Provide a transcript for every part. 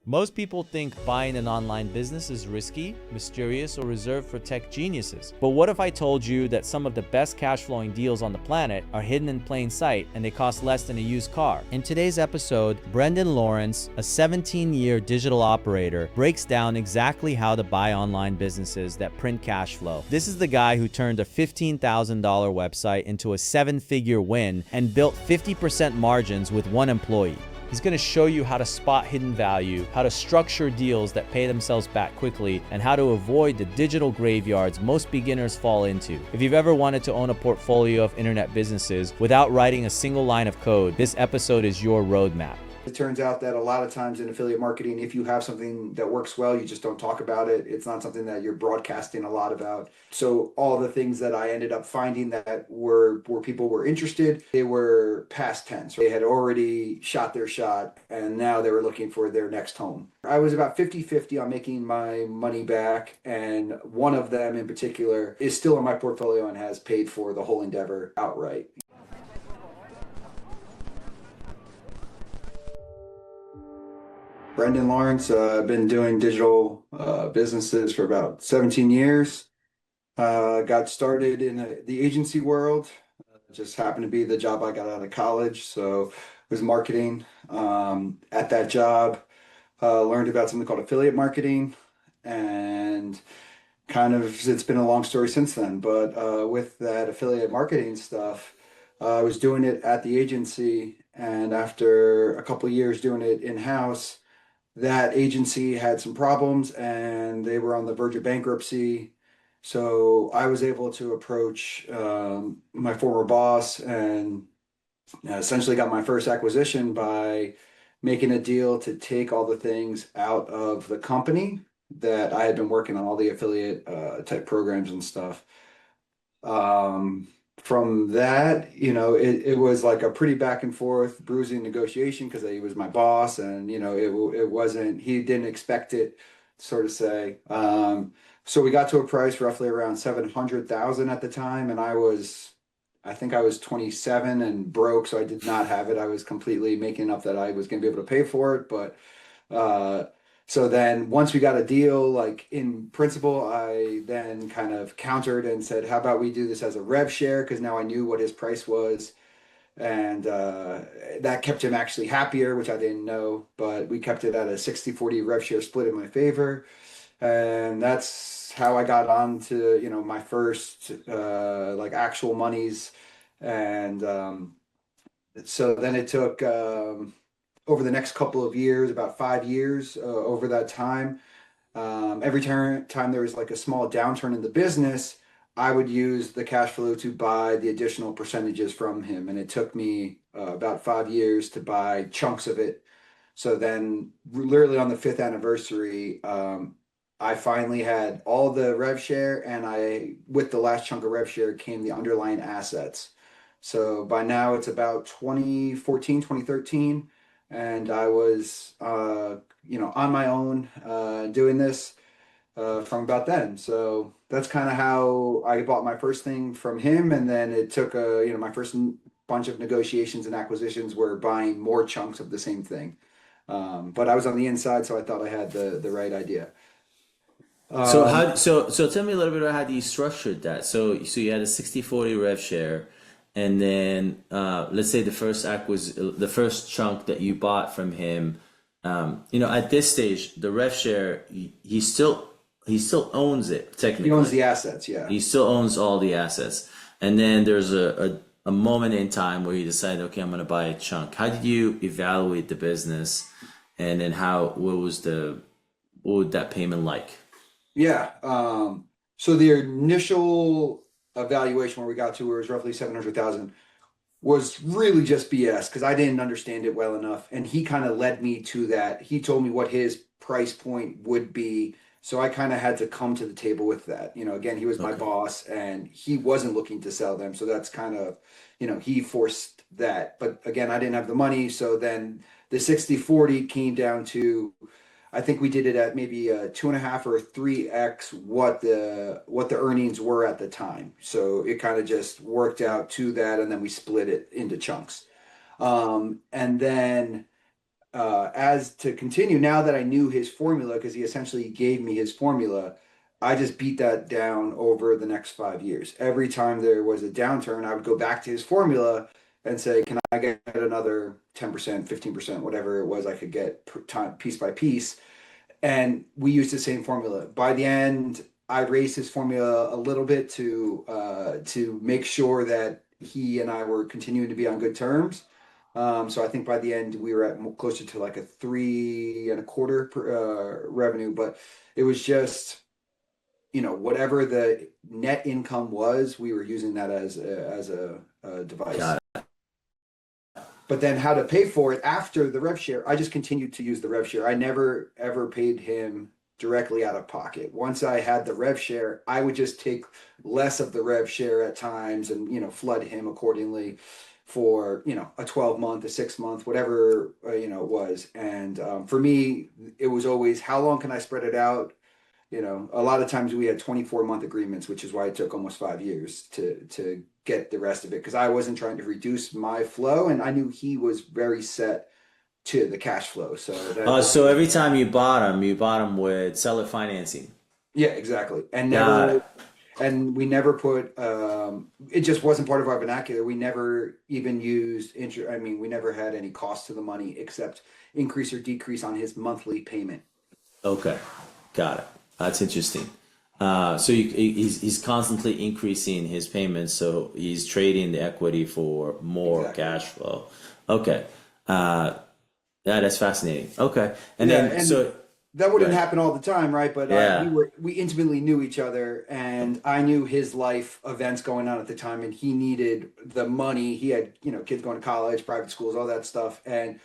Most people think buying an online business is risky, mysterious, or reserved for tech geniuses. But what if I told you that some of the best cash flowing deals on the planet are hidden in plain sight and they cost less than a used car? In today's episode, Brendan Lawrence, a 17-year digital operator, breaks down exactly how to buy online businesses that print cash flow. This is the guy who turned a $15,000 website into a 7-figure win and built 50% margins with one employee. He's going to show you how to spot hidden value, how to structure deals that pay themselves back quickly, and how to avoid the digital graveyards most beginners fall into. If you've ever wanted to own a portfolio of internet businesses without writing a single line of code, this episode is your roadmap. It turns out that a lot of times in affiliate marketing, if you have something that works well, you just don't talk about it. It's not something that you're broadcasting a lot about. So all the things that I ended up finding that were where people were interested, they were past tense. They had already shot their shot and now they were looking for their next home. I was about 50-50 on making my money back, and one of them in particular is still in my portfolio and has paid for the whole endeavor outright. Brendan Lawrence, I've been doing digital businesses for about 17 years. Got started in the agency world. Just happened to be the job I got out of college, so was marketing. At that job, learned about something called affiliate marketing, and kind of it's been a long story since then. But with that affiliate marketing stuff, I was doing it at the agency, and after a couple of years doing it in-house, that agency had some problems and they were on the verge of bankruptcy. So I was able to approach my former boss and essentially got my first acquisition by making a deal to take all the things out of the company that I had been working on, all the affiliate type programs and stuff. From that, it was like a pretty back and forth bruising negotiation because he was my boss, and it wasn't, he didn't expect it, sort of say. So we got to a price roughly around 700,000 at the time, and I think I was 27 and broke, so I did not have it. I was completely making up that I was going to be able to pay for it, but so then once we got a deal, like in principle, I then kind of countered and said, how about we do this as a rev share? Because now I knew what his price was. And that kept him actually happier, which I didn't know. But we kept it at a 60-40 rev share split in my favor. And that's how I got on to, my first like actual monies. And so then it took over the next couple of years, about 5 years over that time, every time there was like a small downturn in the business, I would use the cash flow to buy the additional percentages from him. And it took me about 5 years to buy chunks of it. So then literally on the 5th anniversary, I finally had all the rev share, and with the last chunk of rev share came the underlying assets. So by now it's about 2014, 2013. And I was, on my own doing this from about then. So that's kind of how I bought my first thing from him. And then it took, my first bunch of negotiations and acquisitions were buying more chunks of the same thing. But I was on the inside, so I thought I had the right idea. So tell me a little bit about how you structured that. So you had a 60-40 rev share. And then let's say the first chunk that you bought from him, at this stage, the rev share, he still owns it technically. He owns the assets, yeah. He still owns all the assets. And then there's a moment in time where you decided, okay, I'm going to buy a chunk. How did you evaluate the business, and then what would that payment like? Yeah. So the initial evaluation where we got to, where it was roughly 700,000, was really just BS because I didn't understand it well enough. And he kind of led me to that. He told me what his price point would be. So I kind of had to come to the table with that. Again, he was my boss and he wasn't looking to sell them. So that's kind of, he forced that. But again, I didn't have the money. So then the 60-40 came down to, I think we did it at maybe 2.5 or 3x what the earnings were at the time. So it kind of just worked out to that, and then we split it into chunks. And then as to continue, now that I knew his formula, because he essentially gave me his formula, I just beat that down over the next 5 years. Every time there was a downturn, I would go back to his formula and say, can I get another 10%, 15%, whatever it was I could get per time, piece by piece. And we used the same formula. By the end, I raised his formula a little bit to make sure that he and I were continuing to be on good terms. So I think by the end we were at closer to like a 3.25 per, revenue, but it was just, whatever the net income was, we were using that as a device. Got it. But then how to pay for it after the rev share, I just continued to use the rev share. I never ever paid him directly out of pocket. Once I had the rev share, I would just take less of the rev share at times and, flood him accordingly for, a 12-month, a 6-month, whatever, it was. And for me, it was always, how long can I spread it out? A lot of times we had 24-month agreements, which is why it took almost 5 years to get the rest of it, because I wasn't trying to reduce my flow, and I knew he was very set to the cash flow. So So every time you bought him with seller financing. yeah, exactly. And Got never, it. and we never put it just wasn't part of our vernacular. We never even used interest. I mean, we never had any cost to the money except increase or decrease on his monthly payment. Okay, got it. That's interesting. So he's constantly increasing his payments, so he's trading the equity for more Exactly. cash flow. Okay, that is fascinating. Okay, and Yeah, then and that wouldn't right. happen all the time, right? But Yeah. we intimately knew each other, and I knew his life events going on at the time, and he needed the money. He had, kids going to college, private schools, all that stuff, and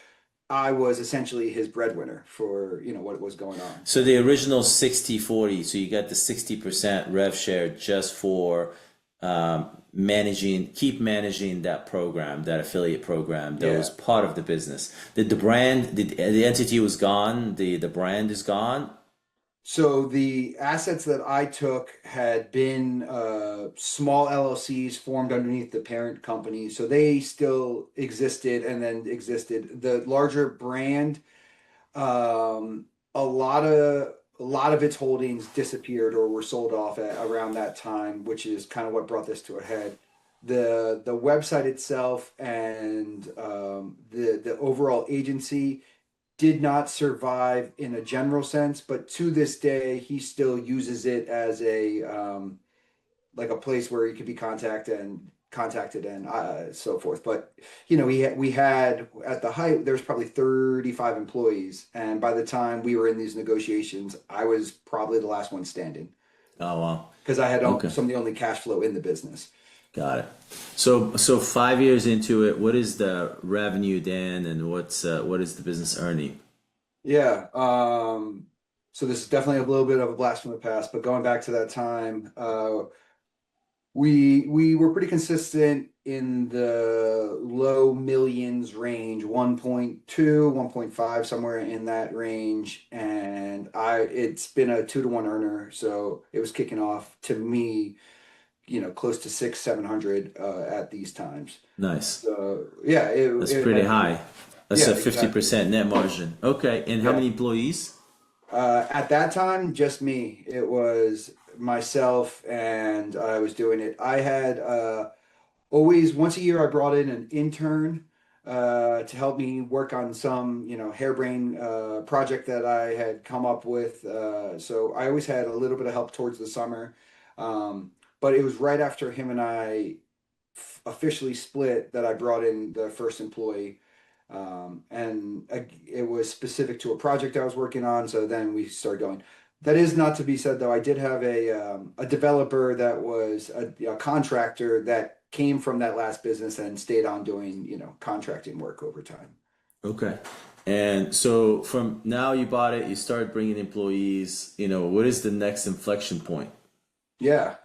I was essentially his breadwinner for, what was going on. So the original 60/40, so you got the 60% rev share just for keep managing that program, that affiliate program that was Yeah. part of the business. Did the entity was gone, the brand is gone? So the assets that I took had been small LLCs formed underneath the parent company. So they still existed and then existed. The larger brand, um, a lot of its holdings disappeared or were sold off around that time, which is kind of what brought this to a head. The website itself and the overall agency did not survive in a general sense, but to this day, he still uses it as a like a place where he could be contacted and so forth. But we had at the height there's probably 35 employees, and by the time we were in these negotiations, I was probably the last one standing Oh wow. because I had Okay. some of the only cash flow in the business. Got it. So 5 years into it, what is the revenue then, and what is the business earning? Yeah. So this is definitely a little bit of a blast from the past, but going back to that time, we were pretty consistent in the low millions range, 1.2, 1.5, somewhere in that range. And it's been a 2-to-1 earner, so it was kicking off to me, close to 600, 700 at these times. Nice. So yeah, That's it pretty had been, high. That's yeah, a exactly. 50% net margin. Okay, and how Yeah. many employees? At that time, just me. It was myself, and I was doing it. I had always once a year I brought in an intern to help me work on some, harebrained project that I had come up with. So I always had a little bit of help towards the summer. But it was right after him and I officially split that I brought in the first employee. And it was specific to a project I was working on. So then we started going. That is not to be said, though. I did have a developer that was a contractor that came from that last business and stayed on doing, contracting work over time. Okay. And so from now you bought it, you started bringing employees, what is the next inflection point? Yeah.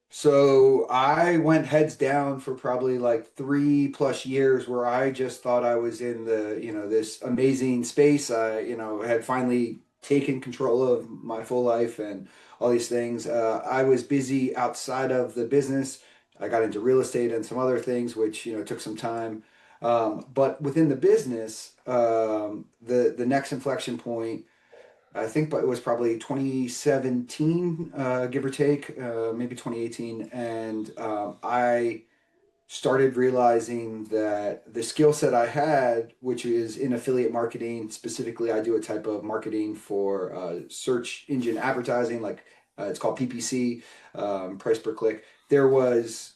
So I went heads down for probably like 3+ years where I just thought I was in this amazing space. I, had finally taken control of my full life and all these things. I was busy outside of the business. I got into real estate and some other things, which, took some time. But within the business, the next inflection point, I think, but it was probably 2017, give or take, maybe 2018, and I started realizing that the skill set I had, which is in affiliate marketing, specifically, I do a type of marketing for search engine advertising, like it's called PPC, price per click. There was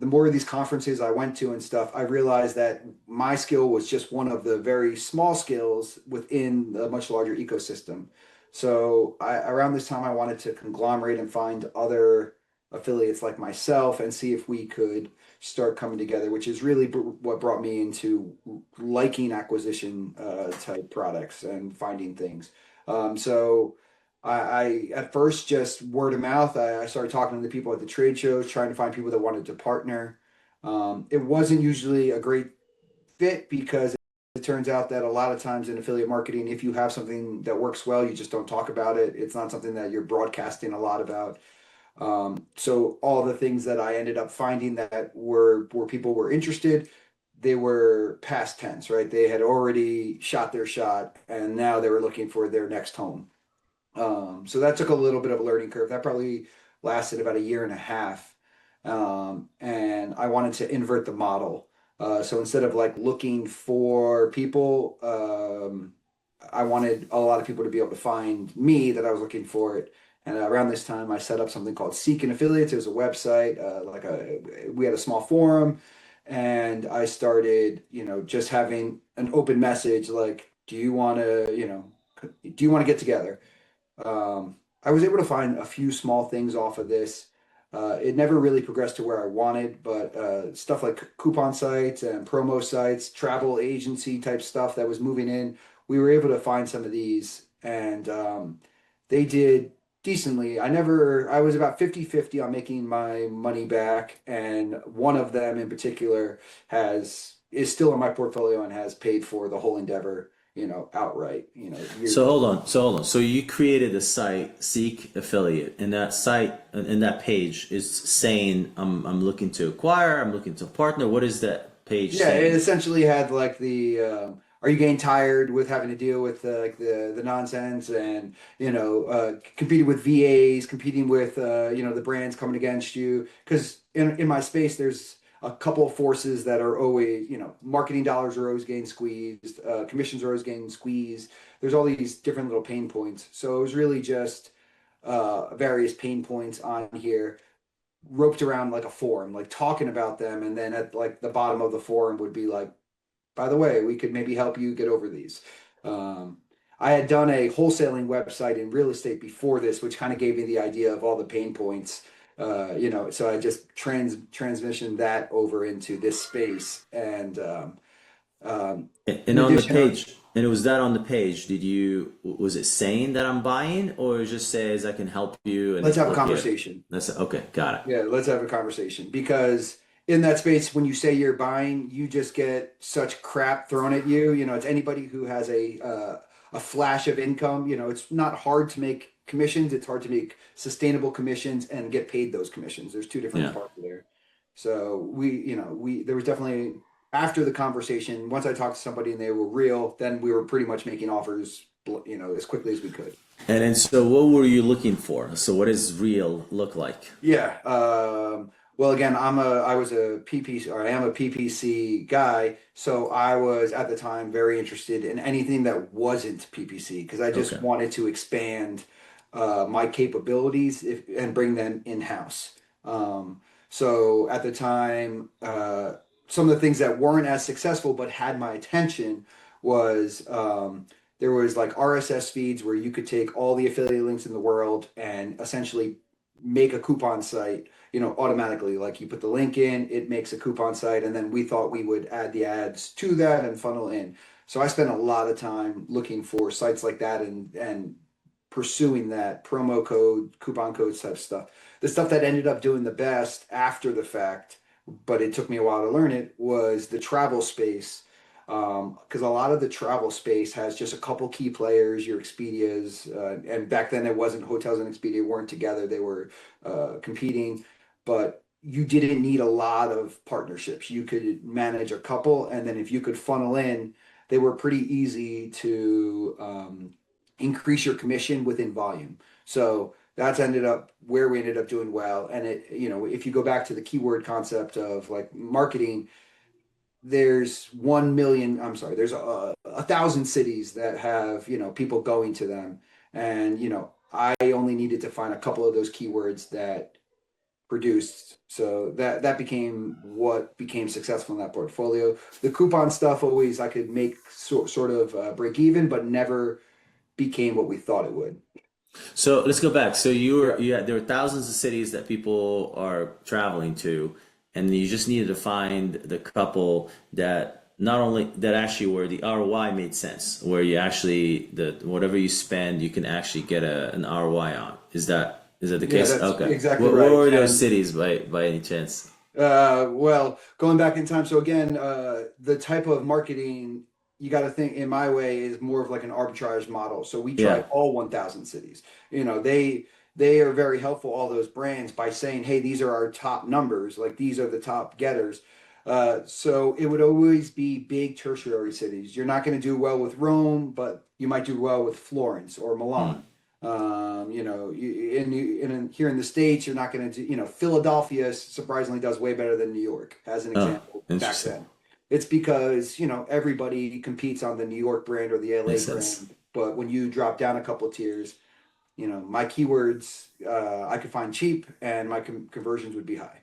the more of these conferences I went to and stuff, I realized that my skill was just one of the very small skills within the much larger ecosystem. So around this time, I wanted to conglomerate and find other affiliates like myself and see if we could start coming together, which is really what brought me into liking acquisition type products and finding things. So I at first just word of mouth. I started talking to the people at the trade shows, trying to find people that wanted to partner. It wasn't usually a great fit because it turns out that a lot of times in affiliate marketing, if you have something that works well, you just don't talk about it. It's not something that you're broadcasting a lot about. So all the things that I ended up finding that were where people were interested, they were past tense, right? They had already shot their shot and now they were looking for their next home. So that took a little bit of a learning curve. That probably lasted about a year and a half. And I wanted to invert the model. So instead of like looking for people, I wanted a lot of people to be able to find me that I was looking for it. And around this time, I set up something called Seeking Affiliates. It was a website, we had a small forum, and I started, just having an open message like, do you want to get together? I was able to find a few small things off of this. It never really progressed to where I wanted, but stuff like coupon sites and promo sites, travel agency type stuff that was moving in, we were able to find some of these and they did decently. I was about 50-50 on making my money back, and one of them in particular is still in my portfolio and has paid for the whole endeavor, outright, years. So hold on. So hold on. So you created a site, Seek Affiliate, and that site and that page is saying, I'm looking to acquire, I'm looking to partner. What is that page Yeah, it saying? essentially had like are you getting tired with having to deal with the nonsense and competing with VAs, competing with the brands coming against you? Because in my space, there's a couple of forces that are always, marketing dollars are always getting squeezed, commissions are always getting squeezed. There's all these different little pain points. So it was really just various pain points on here roped around like a forum, like talking about them, and then at like the bottom of the forum would be like, by the way, we could maybe help you get over these. Um, I had done a wholesaling website in real estate before this, which kind of gave me the idea of all the pain points. So I just transitioned that over into this space, and And in on the addition, page, and it was that on the page, was it saying that I'm buying, or it just says I can help you and let's then have a click here? conversation. That's okay, got it. Yeah, let's have a conversation because in that space, when you say you're buying, you just get such crap thrown at you. It's anybody who has a flash of income. It's not hard to make commissions. It's hard to make sustainable commissions and get paid those commissions. There's two different Yeah. parts there. So we there was definitely after the conversation, once I talked to somebody and they were real, then we were pretty much making offers, as quickly as we could. And then so what were you looking for? So what does real look like? Yeah. Well, again, I was a PPC, or I am a PPC guy, so I was at the time very interested in anything that wasn't PPC because I just Okay. wanted to expand my capabilities and bring them in-house. So at the time, some of the things that weren't as successful but had my attention was there was like RSS feeds where you could take all the affiliate links in the world and essentially make a coupon site, automatically. Like you put the link in, it makes a coupon site, and then we thought we would add the ads to that and funnel in. So I spent a lot of time looking for sites like that and pursuing that promo code, coupon codes type stuff. The stuff that ended up doing the best after the fact, but it took me a while to learn it, was the travel space. Because a lot of the travel space has just a couple key players, your Expedias, and back then it wasn't Hotels and Expedia weren't together; they were competing. But you didn't need a lot of partnerships. You could manage a couple, and then if you could funnel in, they were pretty easy to increase your commission within volume. So that's ended up where we ended up doing well. And it, if you go back to the keyword concept of like marketing, there's 1 million, I'm sorry, there's 1,000 cities that have, people going to them. And, I only needed to find a couple of those keywords that produced. So that became what became successful in that portfolio. The coupon stuff always I could make sort of break even, but never became what we thought it would. So let's go back. So Yeah. there are thousands of cities that people are traveling to, and you just needed to find the couple that not only that actually where the ROI made sense, where you actually the whatever you spend, you can actually get an ROI on. Is that the Yeah, case? that's Okay. exactly What right. were those And cities by any chance? well, going back in time, so again, the type of marketing you got to think in my way is more of like an arbitrage model. So we Yeah. tried all 1,000 cities. They are very helpful, all those brands, by saying, hey, these are our top numbers, like these are the top getters. So it would always be big tertiary cities. You're not going to do well with Rome, but you might do well with Florence or Hmm. Milan. Here in the States, you're not going to do, Philadelphia surprisingly does way better than New York, as an Oh, example, back interesting. then. It's because, everybody competes on the New York brand or the LA Makes sense. brand. But when you drop down a couple tiers, my keywords, I could find cheap and my conversions would be high.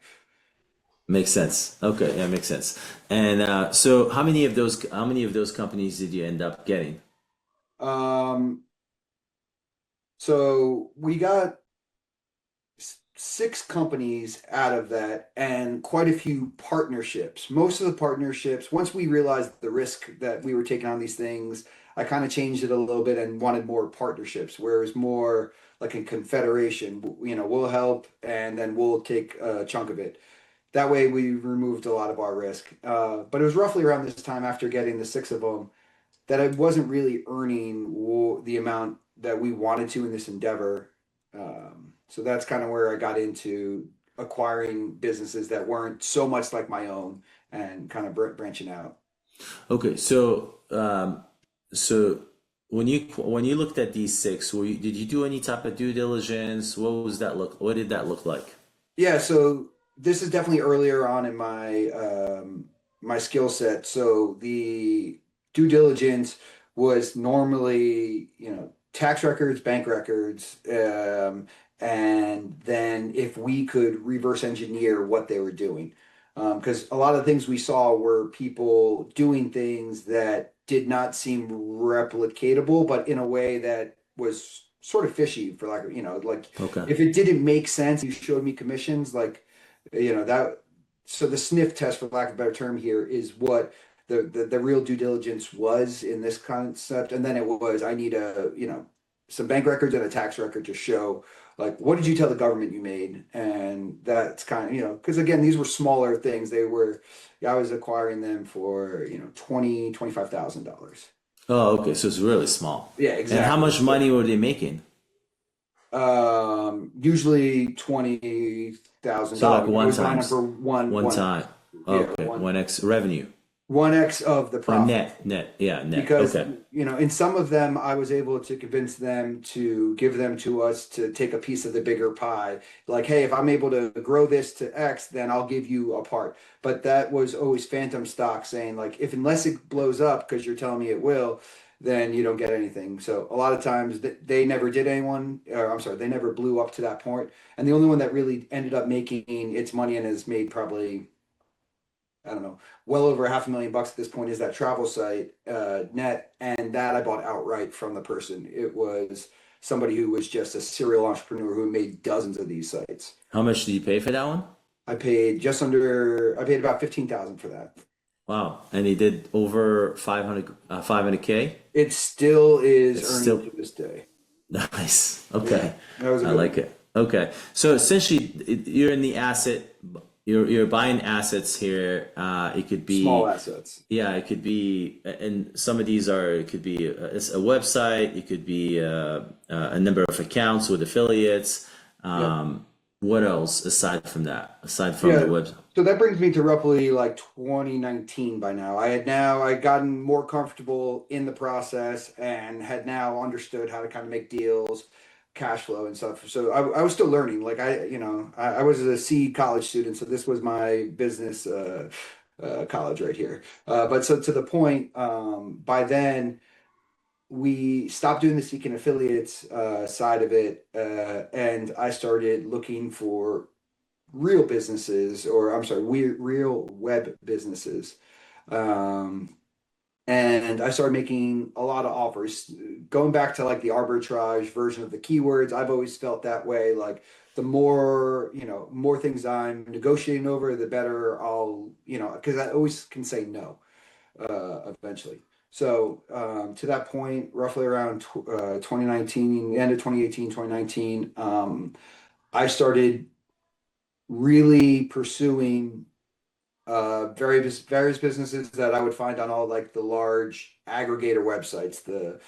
Makes sense. Okay, yeah, makes sense. And so, how many of those companies did you end up getting? Um, so we got 6 companies out of that and quite a few partnerships. Most of the partnerships, once we realized the risk that we were taking on these things, I kind of changed it a little bit and wanted more partnerships, where it was more like a confederation. We'll help and then we'll take a chunk of it. That way we removed a lot of our risk. But it was roughly around this time after getting the 6 of them that I wasn't really earning the amount that we wanted to in this endeavor. So that's kind of where I got into acquiring businesses that weren't so much like my own and kind of branching out. Okay, so when you looked at these six, did you do any type of due diligence? What did that look like? Yeah, so this is definitely earlier on in my skill set. So the due diligence was normally, tax records, bank records, and then if we could reverse engineer what they were doing. Because a lot of things we saw were people doing things that did not seem replicatable, but in a way that was sort of fishy, for lack of, like Okay. if it didn't make sense, you showed me commissions, like, that. So the sniff test, for lack of a better term here, is what the real due diligence was in this concept. And then it was, I need some bank records and a tax record to show, like, what did you tell the government you made? And that's kind of, because again, these were smaller things. I was acquiring them for, $25,000. Oh, okay. So it's really small. Yeah, And how exactly. much money were they making? Usually $20 thousand So like dollars. I one was buying them times, for one one one time. yeah Okay, one one X revenue. 1x of the Or profit. net. Yeah, net. Because Okay. in some of them I was able to convince them to give them to us to take a piece of the bigger pie. Like, hey, if I'm able to grow this to X, then I'll give you a part. But that was always phantom stock, saying like, if unless it blows up because you're telling me it will, then you don't get anything. So a lot of times they never did anyone, or I'm sorry, they never blew up to that point. And the only one that really ended up making its money and has made probably, I don't know, well over $500,000 at this point is that travel site, net, and that I bought outright from the person. It was somebody who was just a serial entrepreneur who made dozens of these sites. How much did you pay for that one? I paid about 15,000 for that. Wow. And he did over 500K? It still is It's earning still to this day. nice. Yeah, Okay. that was a I good like one. it. Okay. So essentially, you're in the asset, you're buying assets here. It could Small be, assets. yeah, it could be, and some of these it could be it's a website, it could be a number of accounts with affiliates. Yep. Um, what else aside from that? Aside from the Yeah. web? So that brings me to roughly like 2019 by now. I had gotten more comfortable in the process and had now understood how to kind of make deals, cash flow and stuff. So I was still learning. Like I was a C college student, so this was my business college right here. But so to the point, by then we stopped doing the Seeking affiliates side of it, and I started looking for real businesses, or I'm sorry, real web businesses. Um, and I started making a lot of offers. Going back to like the arbitrage version of the keywords, I've always felt that way. Like the more, more things I'm negotiating over, the better I'll, because I always can say no eventually. So to that point, roughly around 2019, the end of 2018, 2019, I started really pursuing various businesses that I would find on all like the large aggregator websites, the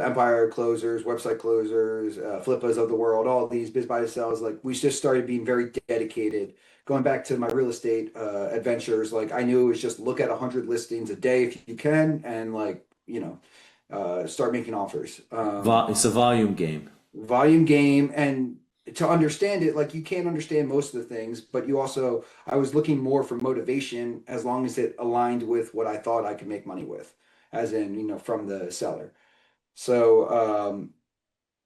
Empire Closers, Website Closers, Flippas of the world, all these biz buy sells. Like we just started being very dedicated. Going back to my real estate adventures, like I knew it was just look at 100 listings a day if you can, and like start making offers. It's a volume game. Volume game, and to understand it, like you can't understand most of the things, but you also, I was looking more for motivation as long as it aligned with what I thought I could make money with, as in, from the seller. So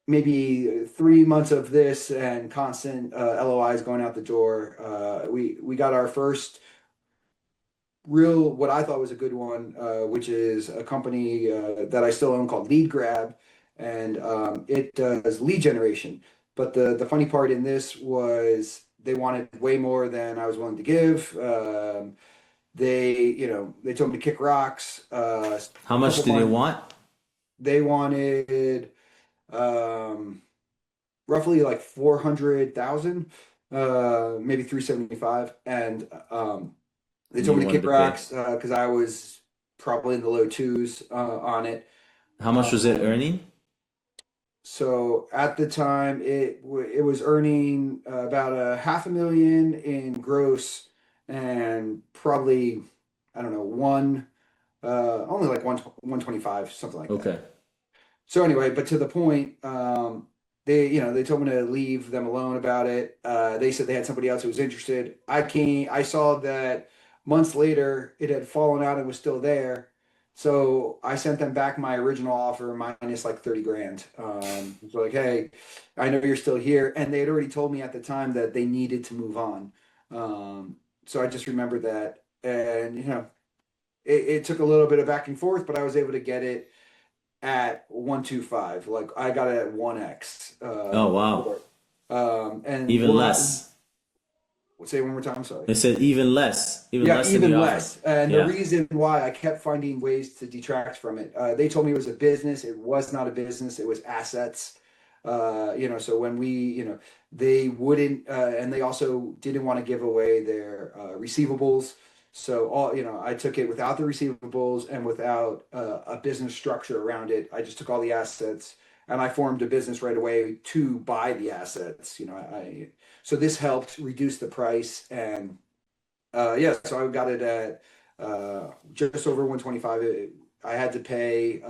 maybe 3 months of this and constant LOIs going out the door. We got our first real, what I thought was a good one, which is a company that I still own called Lead Grab, and it does lead generation. But the funny part in this was they wanted way more than I was willing to give. They told me to kick rocks. A How much couple do they months. want? They wanted um, roughly like 400,000, maybe 375, and they And told you me to wanted kick to pay. rocks because I was probably in the low twos on it. How much was it Um, earning? so at the time, it was earning about a 500,000 in gross, and probably, I don't know, only like 125, something like that. Okay. So anyway, but to the point, they told me to leave them alone about it. They said they had somebody else who was interested. I saw that months later it had fallen out and was still there. So I sent them back my original offer minus like 30 grand. So like, hey, I know you're still here. And they had already told me at the time that they needed to move on. So I just remembered that. And, it took a little bit of back and forth, but I was able to get it at 125. Like I got it at 1x. Oh, wow. And Even less. say it one more time, sorry. They said even Yeah, less than the even offer. less. And the Yeah, reason why I kept finding ways to detract from it, they told me it was a business. It was not a business. It was assets. So when they wouldn't, and they also didn't want to give away their receivables. So I took it without the receivables and without a business structure around it. I just took all the assets and I formed a business right away to buy the assets. So this helped reduce the price, and yeah, so I got it at just over 125. I had to pay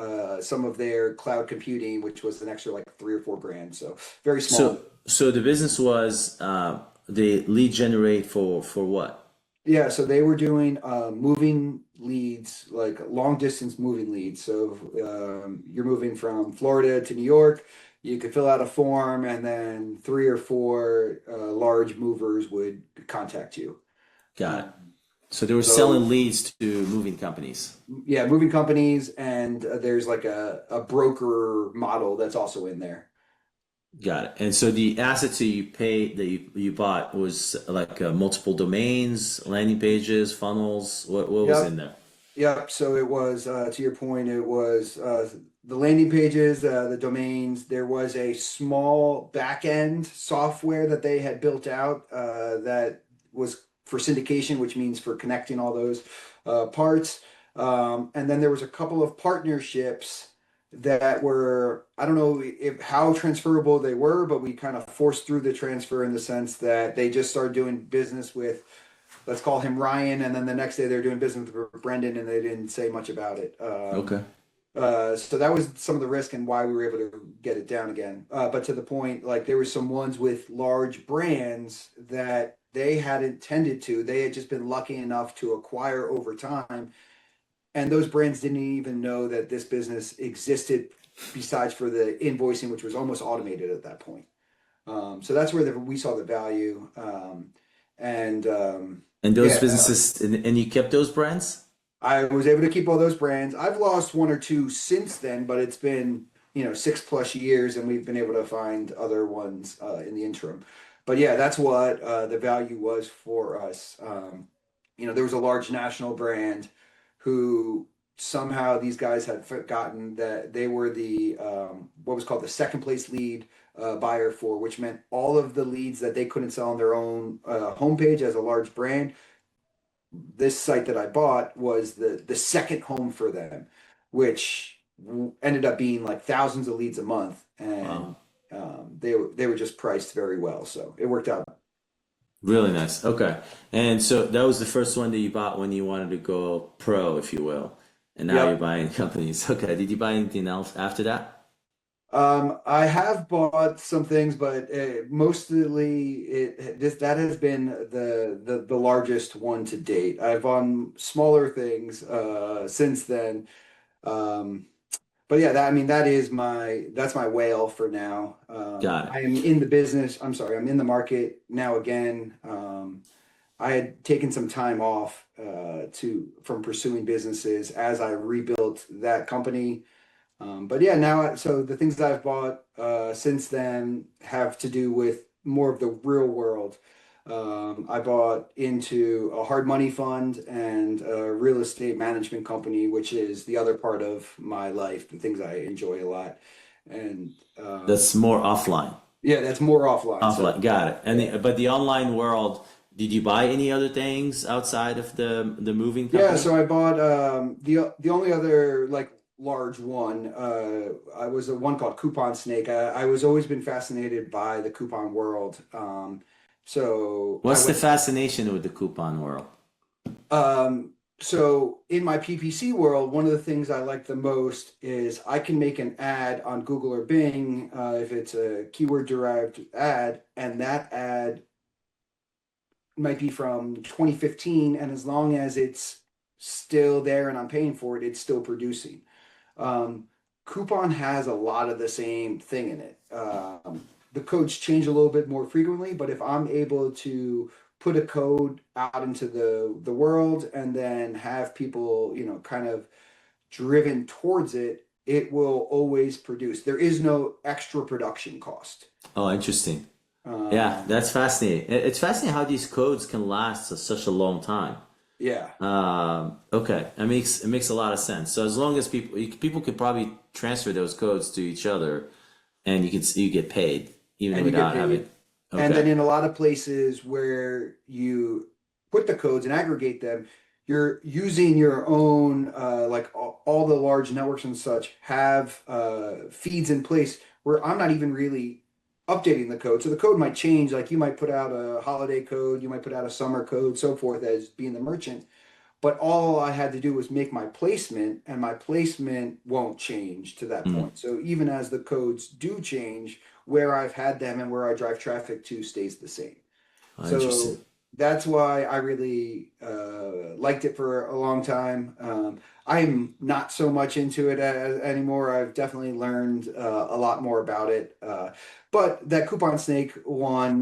some of their cloud computing, which was an extra like 3 or 4 grand. So very So small. so the business was they lead generate for what? Yeah, so they were doing moving leads, like long distance moving leads. So you're moving from Florida to New York. You could fill out a form, and then 3 or 4 large movers would contact you. Got it. Um, So they were so selling leads to moving companies. yeah, moving companies, and there's like a broker model that's also in there. Got it. And so the assets that you paid that you bought was like multiple domains, landing pages, funnels. What was in Yep. there? Yep. So it was, to your point, it was the landing pages, the domains. There was a small back end software that they had built out that was for syndication, which means for connecting all those parts. And then there was a couple of partnerships that were, I don't know how transferable they were, but we kind of forced through the transfer in the sense that they just started doing business with, let's call him Ryan, and then the next day they're doing business with Brendan, and they didn't say much about it. Okay. So that was some of the risk and why we were able to get it down again. But to the point, like there were some ones with large brands that they hadn't tended to. They had just been lucky enough to acquire over time, and those brands didn't even know that this business existed besides for the invoicing, which was almost automated at that point. So that's where we saw the value. And And those yeah, businesses, and you kept those brands? I was able to keep all those brands. I've lost one or two since then, but it's been, 6+ years, and we've been able to find other ones in the interim. But yeah, that's what the value was for us. There was a large national brand who somehow these guys had forgotten that they were the what was called the second place lead buyer for, which meant all of the leads that they couldn't sell on their own homepage as a large brand. This site that I bought was the second home for them, which ended up being like thousands of leads a month, and Wow. they were just priced very well, so it worked out. Really nice. Okay. And so that was the first one that you bought when you wanted to go pro, if you will. And now you're Yep. buying companies. Okay. Did you buy anything else after that? I have bought some things, but mostly that has been the largest one to date. I've bought smaller things since then. Um, But yeah, I mean, that's my whale for now. Got I it. am in the business. I'm sorry, I'm in the market now again. I had taken some time off from pursuing businesses as I rebuilt that company. But yeah, now so the things that I've bought since then have to do with more of the real world. I bought into a hard money fund and a real estate management company, which is the other part of my life, the things I enjoy a lot. And That's more offline. yeah, that's more offline. So Offline. Got it. And yeah, but the online world, did you buy any other things outside of the moving yeah. company? So I bought the only other like large one. I was a one called Coupon Snake. I was always been fascinated by the coupon world. So I What's the went. fascination with the coupon world? So in my PPC world, one of the things I like the most is I can make an ad on Google or Bing if it's a keyword derived ad, and that ad might be from 2015, and as long as it's still there and I'm paying for it, it's still producing. Um, Coupon has a lot of the same thing in it. The codes change a little bit more frequently, but if I'm able to put a code out into the world and then have people, kind of driven towards it, it will always produce. There is no extra production cost. Oh, interesting. Yeah, Um, that's fascinating. It's fascinating how these codes can last for such a long time. yeah, Okay, it makes a lot of sense. So as long as people could probably transfer those codes to each other, and you get paid even and you get without having. paid. And Okay, then in a lot of places where you put the codes and aggregate them, you're using your own, like all the large networks and such have feeds in place where I'm not even really updating the code. So the code might change, like you might put out a holiday code, you might put out a summer code, so forth as being the merchant. But all I had to do was make my placement, and my placement won't change to that mm, point. So even as the codes do change, where I've had them and where I drive traffic to stays the same. interesting. So that's why I really liked it for a long time. I'm not so much into it anymore. I've definitely learned a lot more about it. But that Coupon Snake one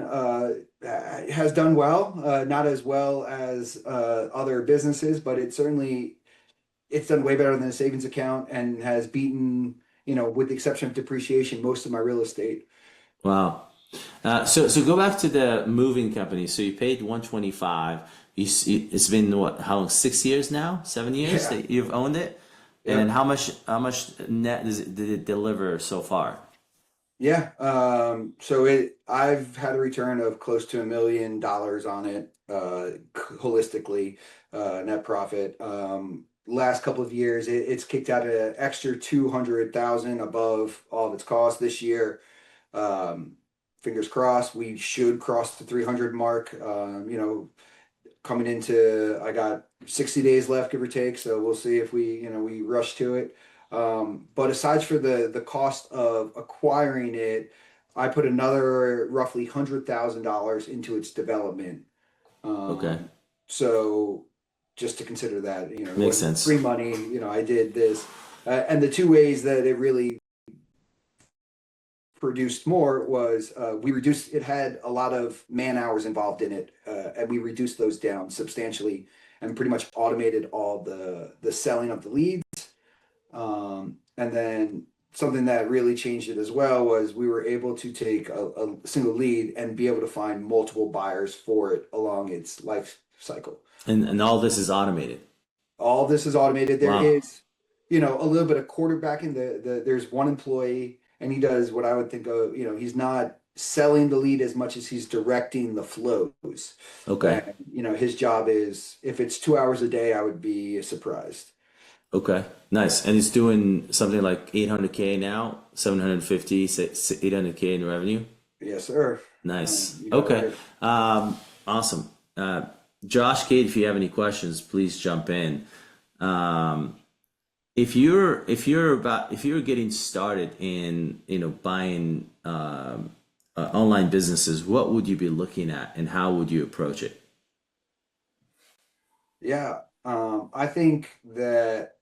has done well, not as well as other businesses, but it's done way better than a savings account and has beaten, with the exception of depreciation, most of my real estate. Wow. So go back to the moving company. So you paid 125. It's been what? How long? 6 years now? 7 years Yeah. that you've owned it? And Yep. how much net did it deliver so far? Yeah. So I've had a return of close to $1 million on it, holistically, net profit. last couple of years, it's kicked out an extra 200,000 above all of its costs this year. Um, Fingers crossed, we should cross the 300 mark. Coming into, I got 60 days left, give or take. So we'll see if we rush to it. But aside for the cost of acquiring it, I put another roughly $100,000 into its development. Okay. So just to consider that, it Makes wasn't sense. free money. I did this, and the two ways that it really produced more was we reduced. It had a lot of man hours involved in it, and we reduced those down substantially, and pretty much automated all the selling of the leads. And then something that really changed it as well was we were able to take a single lead and be able to find multiple buyers for it along its life cycle. And all this is automated. All this is automated. There Wow. is, a little bit of quarterbacking. There's one employee, and he does what I would think of, he's not selling the lead as much as he's directing the flows. Okay. And, his job is, if it's 2 hours a day, I would be surprised. Okay. Nice. And it's doing something like 800K now, 750, 800K in revenue. Yes, sir. Nice. You got it Okay. right. Awesome. Josh, Kate, if you have any questions, please jump in. Um, if you're getting started in buying online businesses, what would you be looking at and how would you approach it? Yeah. I think that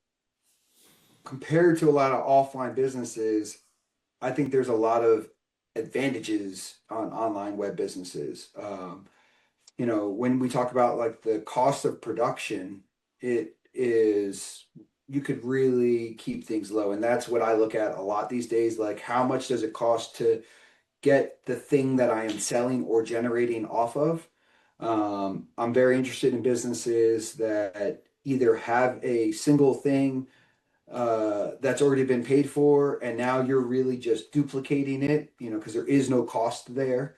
compared to a lot of offline businesses, I think there's a lot of advantages on online web businesses. When we talk about like the cost of production, it is, you could really keep things low. And that's what I look at a lot these days. Like, how much does it cost to get the thing that I am selling or generating off of? I'm very interested in businesses that either have a single thing that's already been paid for, and now you're really just duplicating it, because there is no cost there,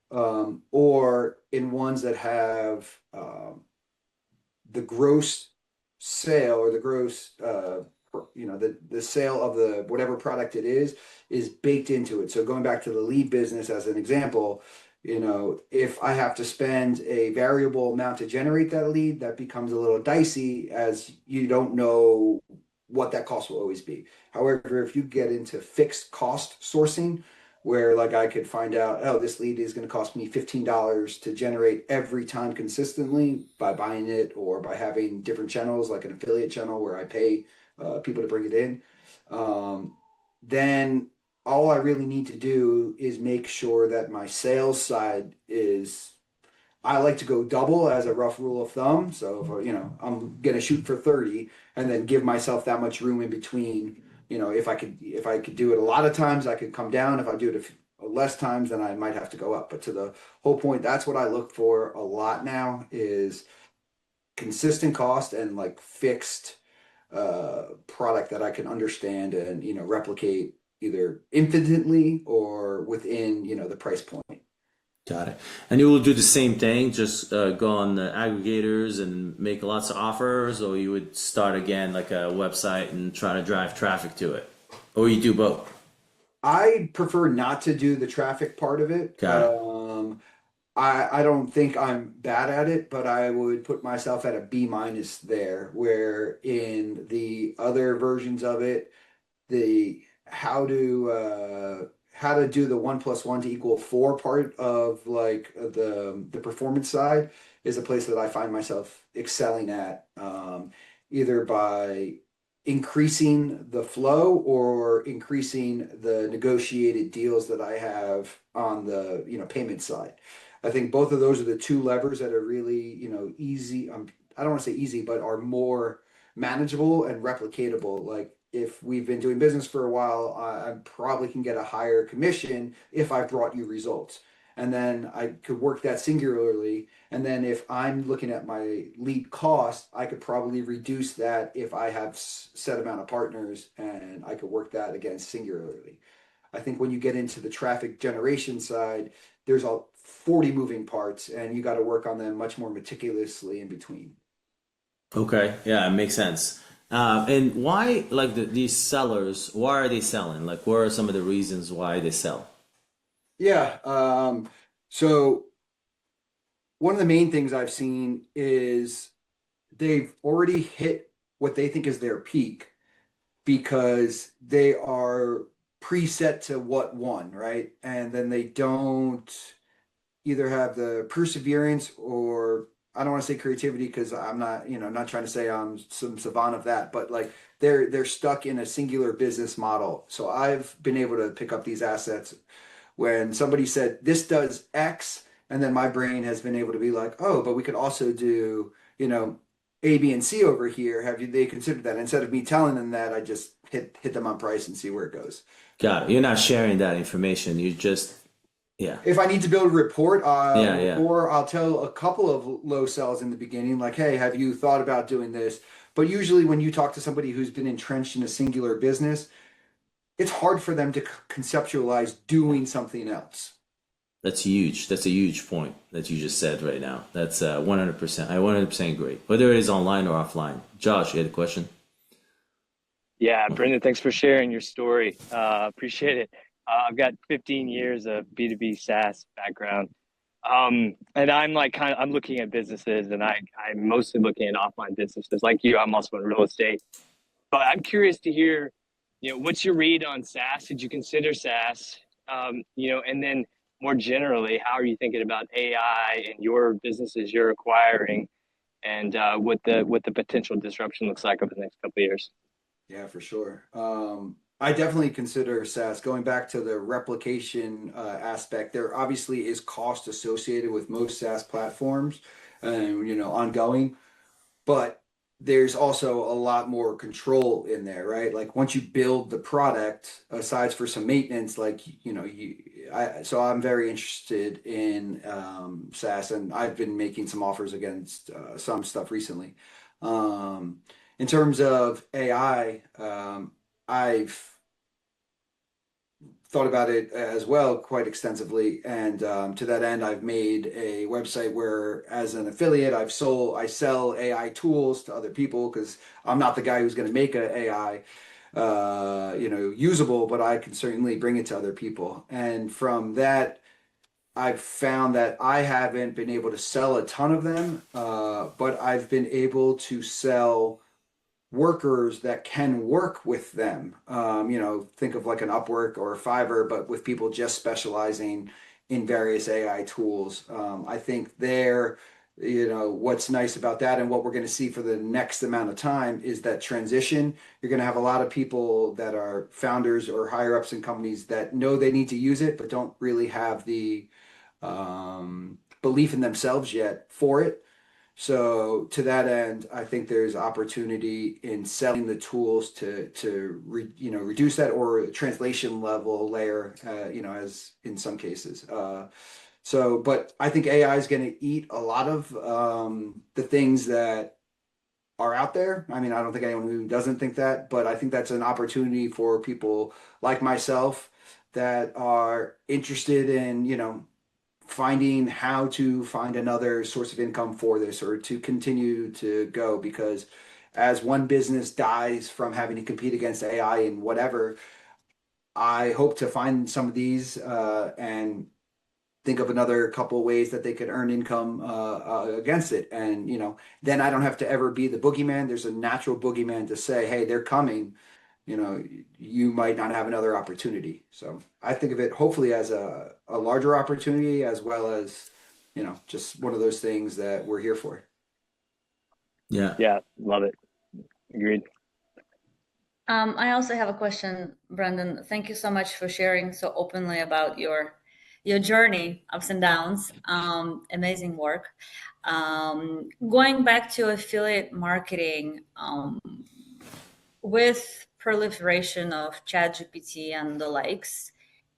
or in ones that have the gross sale or the gross the sale of the whatever product it is baked into it. So going back to the lead business as an example, if I have to spend a variable amount to generate that lead, that becomes a little dicey, as you don't know what that cost will always be. However, if you get into fixed cost sourcing, where like I could find out, oh, this lead is going to cost me $15 to generate every time consistently by buying it, or by having different channels like an affiliate channel where I pay people to bring it in, then all I really need to do is make sure that my sales side is, I like to go double as a rough rule of thumb. So if I'm gonna shoot for 30 and then give myself that much room in between. If I could do it a lot of times, I could come down. If I do it less times, then I might have to go up. But to the whole point, that's what I look for a lot now, is consistent cost and like fixed product that I can understand and replicate either infinitely or within the price point. Got it. And you will do the same thing, just go on the aggregators and make lots of offers, or you would start again like a website and try to drive traffic to it, or you do both. I prefer not to do the traffic part of it. Got it. I don't think I'm bad at it, but I would put myself at a B minus there, where in the other versions of it, the how to do the 1 + 1 to equal 4 part of like the performance side is a place that I find myself excelling at, either by increasing the flow or increasing the negotiated deals that I have on the payment side. I think both of those are the two levers that are really easy. I don't want to say easy, but are more manageable and replicatable. Like, if we've been doing business for a while, I probably can get a higher commission if I brought you results. And then I could work that singularly. And then if I'm looking at my lead cost, I could probably reduce that if I have set amount of partners, and I could work that again singularly. I think when you get into the traffic generation side, there's 40 moving parts, and you got to work on them much more meticulously in between. Okay, yeah, it makes sense. And why, like these sellers, why are they selling? Like, what are some of the reasons why they sell? Yeah. So one of the main things I've seen is they've already hit what they think is their peak because they are preset to what one, right? And then they don't either have the perseverance or I don't want to say creativity because I'm not, not trying to say I'm some savant of that, but like they're stuck in a singular business model. So I've been able to pick up these assets when somebody said this does X, and then my brain has been able to be like, oh, but we could also do, A, B, and C over here. Have you they considered that? Instead of me telling them that, I just hit them on price and see where it goes. Got it. You're not sharing that information. You just, yeah, If I need to build a report, yeah, yeah. or I'll tell a couple of low sells in the beginning, like, hey, have you thought about doing this? But usually, when you talk to somebody who's been entrenched in a singular business, it's hard for them to conceptualize doing something else. That's huge. That's a huge point that you just said right now. That's 100%. I 100% agree. Whether it is online or offline. Josh, you had a question? Yeah, Brendan, thanks for sharing your story. Appreciate it. I've got 15 years of B2B SaaS background. And I'm like I'm looking at businesses and I'm mostly looking at offline businesses like you. I'm also in real estate. But I'm curious to hear, what's your read on SaaS? Did you consider SaaS? And then more generally, how are you thinking about AI and your businesses you're acquiring and what the potential disruption looks like over the next couple of years? Yeah, for sure. I definitely consider SaaS. Going back to the replication aspect, there obviously is cost associated with most SaaS platforms, and ongoing. But there's also a lot more control in there, right? Like once you build the product, aside for some maintenance, like so I'm very interested in SaaS, and I've been making some offers against some stuff recently. Um, in terms of AI, I've thought about it as well quite extensively, and to that end, I've made a website where, as an affiliate, I sell AI tools to other people because I'm not the guy who's going to make an AI, usable, but I can certainly bring it to other people. And from that, I've found that I haven't been able to sell a ton of them, but I've been able to sell workers that can work with them. Think of like an Upwork or a Fiverr, but with people just specializing in various AI tools. I think what's nice about that and what we're going to see for the next amount of time is that transition. You're going to have a lot of people that are founders or higher ups in companies that know they need to use it, but don't really have the belief in themselves yet for it. So to that end, I think there's opportunity in selling the tools to reduce that or translation level layer, as in some cases. But I think AI is going to eat a lot of the things that are out there. I mean, I don't think anyone who doesn't think that, but I think that's an opportunity for people like myself that are interested in, finding how to find another source of income for this or to continue to go because as one business dies from having to compete against AI and whatever, I hope to find some of these and think of another couple of ways that they could earn income against it. And, then I don't have to ever be the boogeyman. There's a natural boogeyman to say, hey, they're coming. You might not have another opportunity. So I think of it hopefully as a larger opportunity as well as, just one of those things that we're here for. Yeah. Yeah, love it. Agreed. I also have a question, Brandon. Thank you so much for sharing so openly about your journey, ups and downs. Amazing work. Going back to affiliate marketing, with proliferation of ChatGPT and the likes,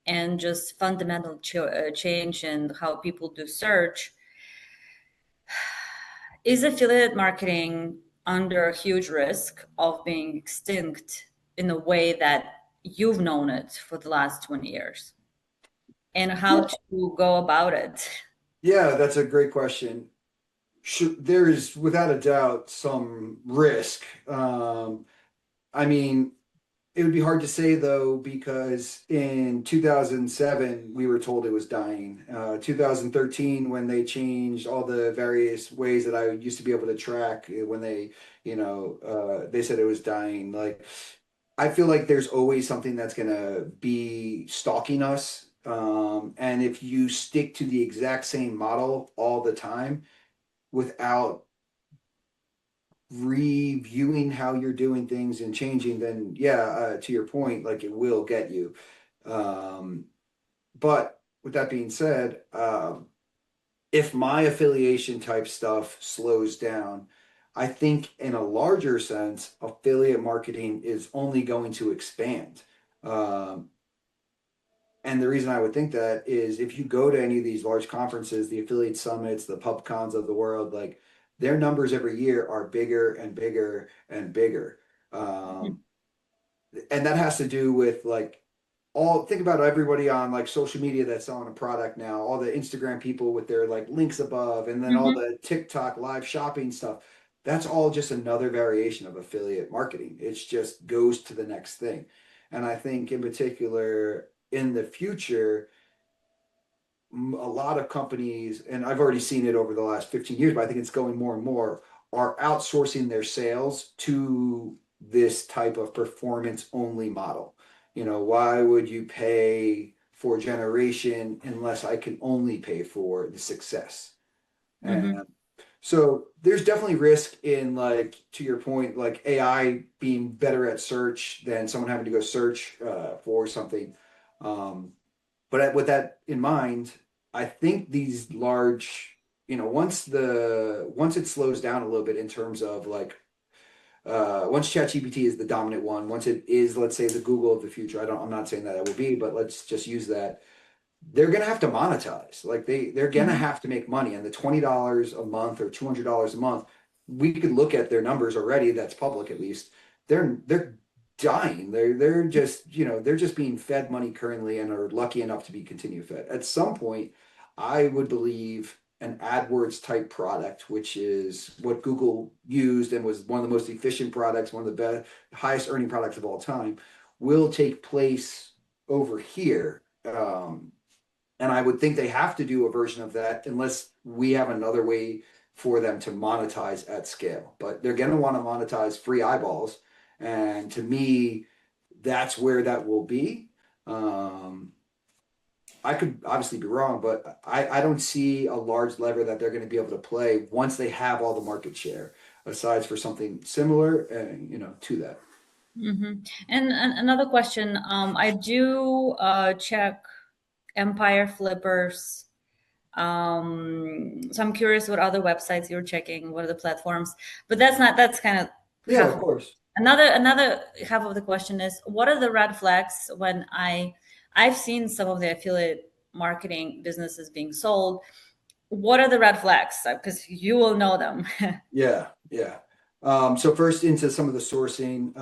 and just fundamental change in how people do search, is affiliate marketing under a huge risk of being extinct in a way that you've known it for the last 20 years? And how to go about it? Yeah, that's a great question. There is without a doubt some risk. I mean, it would be hard to say though, because in 2007 we were told it was dying. 2013, when they changed all the various ways that I used to be able to track, when they, they said it was dying. Like, I feel like there's always something that's gonna be stalking us. And if you stick to the exact same model all the time without reviewing how you're doing things and changing, then yeah, to your point, like it will get you. Um, but with that being said, if my affiliation type stuff slows down, I think in a larger sense, affiliate marketing is only going to expand. Um, and the reason I would think that is if you go to any of these large conferences, the affiliate summits, the pub cons of the world, like their numbers every year are bigger and bigger and bigger. Um, and that has to do with like think about everybody on like social media that's selling a product now, all the Instagram people with their like links above, and then all Mm-hmm. the TikTok live shopping stuff. That's all just another variation of affiliate marketing. It's just goes to the next thing. And I think in particular in the future, a lot of companies, and I've already seen it over the last 15 years, but I think it's going more and more, are outsourcing their sales to this type of performance only model. Why would you pay for generation unless I can only pay for the success? Mm-hmm. And so there's definitely risk in, like, to your point, like AI being better at search than someone having to go search for something. Um, but with that in mind, I think these large, once it slows down a little bit in terms of like once ChatGPT is the dominant one, once it is, let's say, the Google of the future, I'm not saying that it will be, but let's just use that. They're gonna have to monetize. Like they're gonna Mm-hmm. have to make money. And the $20 a month or $200 a month, we could look at their numbers already. That's public at least. They're dying. They're just being fed money currently and are lucky enough to be continue fed. At some point, I would believe an AdWords type product, which is what Google used and was one of the most efficient products, one of the best, highest earning products of all time, will take place over here. And I would think they have to do a version of that unless we have another way for them to monetize at scale. But they're going to want to monetize free eyeballs. And to me, that's where that will be. Um, I could obviously be wrong, but I don't see a large lever that they're going to be able to play once they have all the market share, aside for something similar and to that. Mm-hmm. And another question, I do check Empire Flippers. So I'm curious what other websites you're checking, what are the platforms? But that's kind of Yeah, half of of course. another half of the question is what are the red flags when I've seen some of the affiliate marketing businesses being sold. What are the red flags? Because you will know them. Yeah, yeah. So first into some of the sourcing.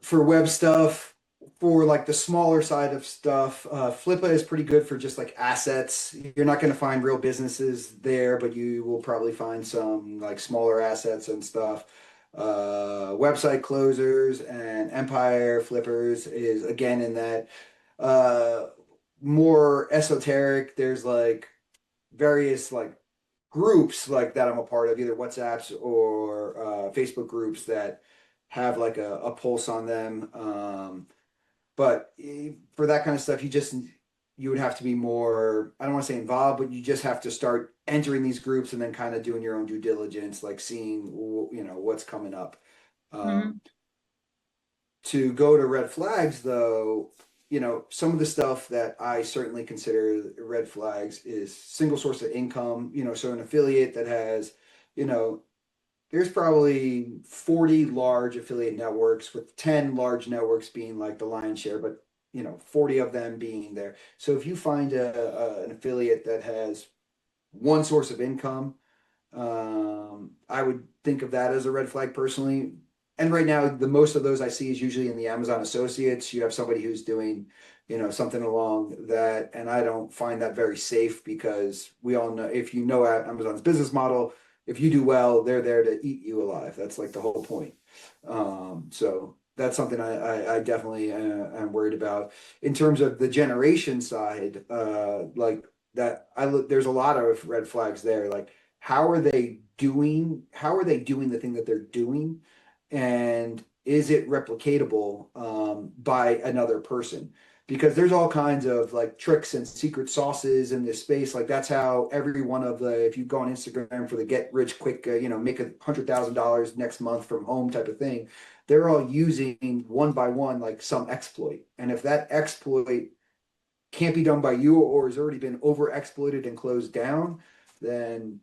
For web stuff, for like the smaller side of stuff, Flippa is pretty good for just like assets. You're not going to find real businesses there, but you will probably find some like smaller assets and stuff. Website closers and Empire Flippers is again in that uh, more esoteric. There's like various like groups like that I'm a part of, either WhatsApps or Facebook groups that have like a pulse on them. But for that kind of stuff, you would have to be more, I don't want to say involved, but you just have to start entering these groups and then kind of doing your own due diligence, like seeing what's coming up. Um, Mhm. to go to red flags, though, some of the stuff that I certainly consider red flags is single source of income. So an affiliate that has, you know, there's probably 40 large affiliate networks, with 10 large networks being like the lion's share, but 40 of them being there. So if you find an affiliate that has one source of income, I would think of that as a red flag personally. and right now, the most of those I see is usually in the Amazon associates. You have somebody who's doing, something along that, and I don't find that very safe because we all know, if you know Amazon's business model, if you do well, they're there to eat you alive. That's like the whole point. So that's something I definitely am worried about in terms of the generation side. Like that, there's a lot of red flags there. Like, how are they doing? How are they doing the thing that they're doing? And is it replicatable by another person? Because there's all kinds of like tricks and secret sauces in this space. Like that's how every one of the, if you go on Instagram for the get rich quick, make $100,000 next month from home type of thing, they're all using one by one like some exploit. And if that exploit can't be done by you or has already been over exploited and closed down, then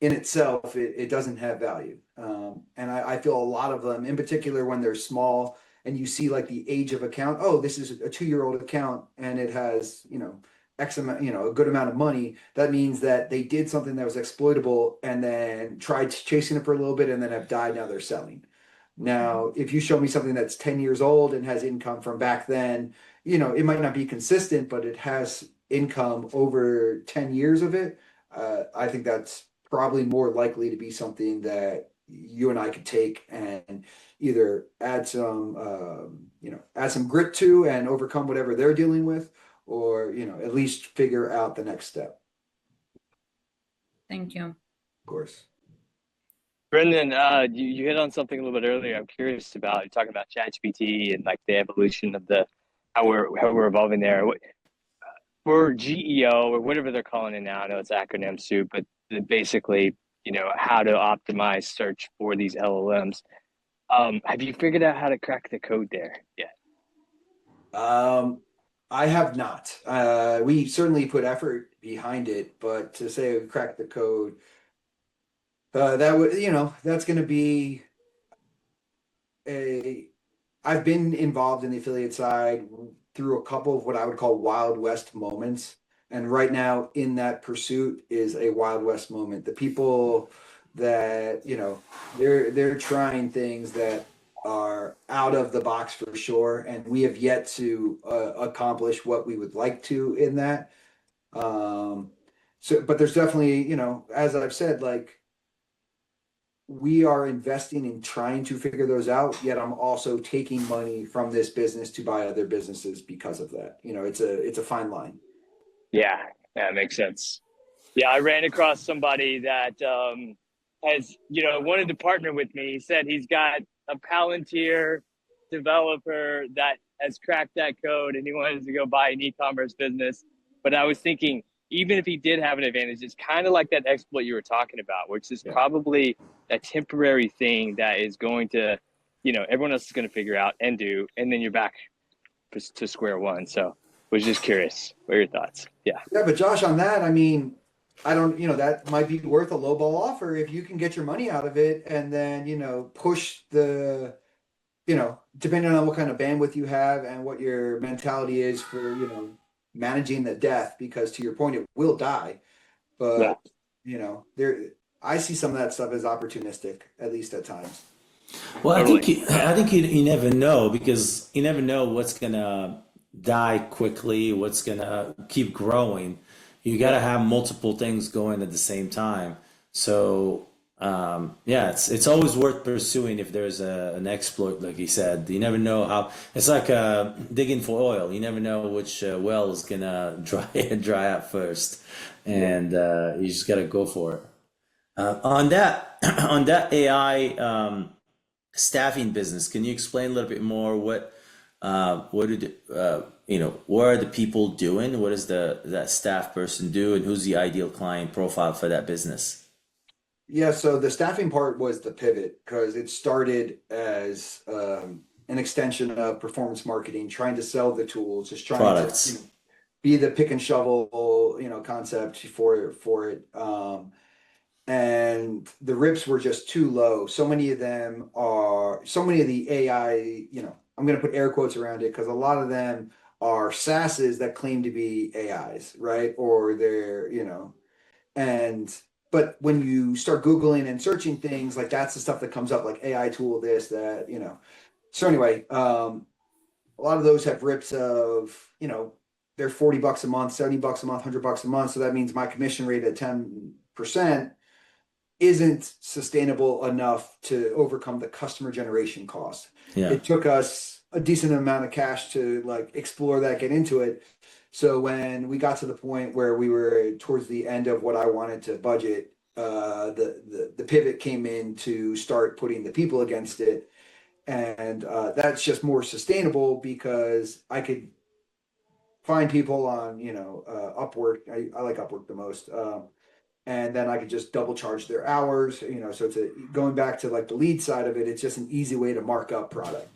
in itself, it doesn't have value. And I feel a lot of them, in particular when they're small and you see like the age of account, oh, this is a 2-year-old account and it has, X amount, a good amount of money. That means that they did something that was exploitable and then tried chasing it for a little bit and then have died. Now they're selling. Now, if you show me something that's 10 years old and has income from back then, it might not be consistent, but it has income over 10 years of it. I think that's probably more likely to be something that you and I could take and either add some grit to and overcome whatever they're dealing with, or, at least figure out the next step. Thank you. Of course. Brendan, you hit on something a little bit earlier. I'm curious about. You're talking about ChatGPT and like the evolution of how we're evolving there. For GEO or whatever they're calling it now, I know it's acronym soup, but basically, how to optimize search for these LLMs. Have you figured out how to crack the code there yet? I have not. We certainly put effort behind it, but to say we cracked the code, that would, that's going to be I've been involved in the affiliate side through a couple of what I would call Wild West moments. And right now in that pursuit is a Wild West moment. The people that, they're trying things that are out of the box for sure. And we have yet to accomplish what we would like to in that. But there's definitely, as I've said, like, we are investing in trying to figure those out, yet I'm also taking money from this business to buy other businesses because of that. It's a fine line. Yeah, that makes sense. Yeah, I ran across somebody that has, wanted to partner with me. He said he's got a Palantir developer that has cracked that code and he wanted to go buy an e-commerce business. But I was thinking, even if he did have an advantage, it's kind of like that exploit you were talking about, which is probably a temporary thing that is going to, everyone else is going to figure out and do, and then you're back to square one. So was just curious. What are your thoughts? Yeah. Yeah, but Josh, on that, I mean, I don't, that might be worth a low ball offer if you can get your money out of it and then, push the, depending on what kind of bandwidth you have and what your mentality is for, managing the death, because to your point, it will die. But, I see some of that stuff as opportunistic, at least at times. Well, I think you never know, because you never know what's gonna die quickly, what's gonna keep growing. You got to have multiple things going at the same time. So yeah, it's always worth pursuing if there's an exploit, like you said. You never know how. It's like digging for oil. You never know which well is gonna dry up first, and you just gotta go for it. On that on that AI staffing business, can you explain a little bit more what did what are the people doing? What does that staff person do, and who's the ideal client profile for that business? Yeah, so the staffing part was the pivot because it started as an extension of performance marketing, trying to sell the tools, just trying Products. to be the pick and shovel, concept for it. And the rips were just too low. So many of the AI, I'm going to put air quotes around it because a lot of them are SaaSes that claim to be AIs, right? Or they're, and but when you start Googling and searching things, like that's the stuff that comes up, like AI tool, this, that, you know. So anyway, a lot of those have rips of, you know, they're $40 a month, $70 a month, $100 a month. So that means my commission rate at 10% isn't sustainable enough to overcome the customer generation cost. Yeah. It took us a decent amount of cash to like explore that, get into it. So when we got to the point where we were towards the end of what I wanted to budget, the pivot came in to start putting the people against it. And that's just more sustainable because I could find people on, you know, Upwork. I like Upwork the most. And then I could just double charge their hours, you know, so going back to like the lead side of it, it's just an easy way to mark up product.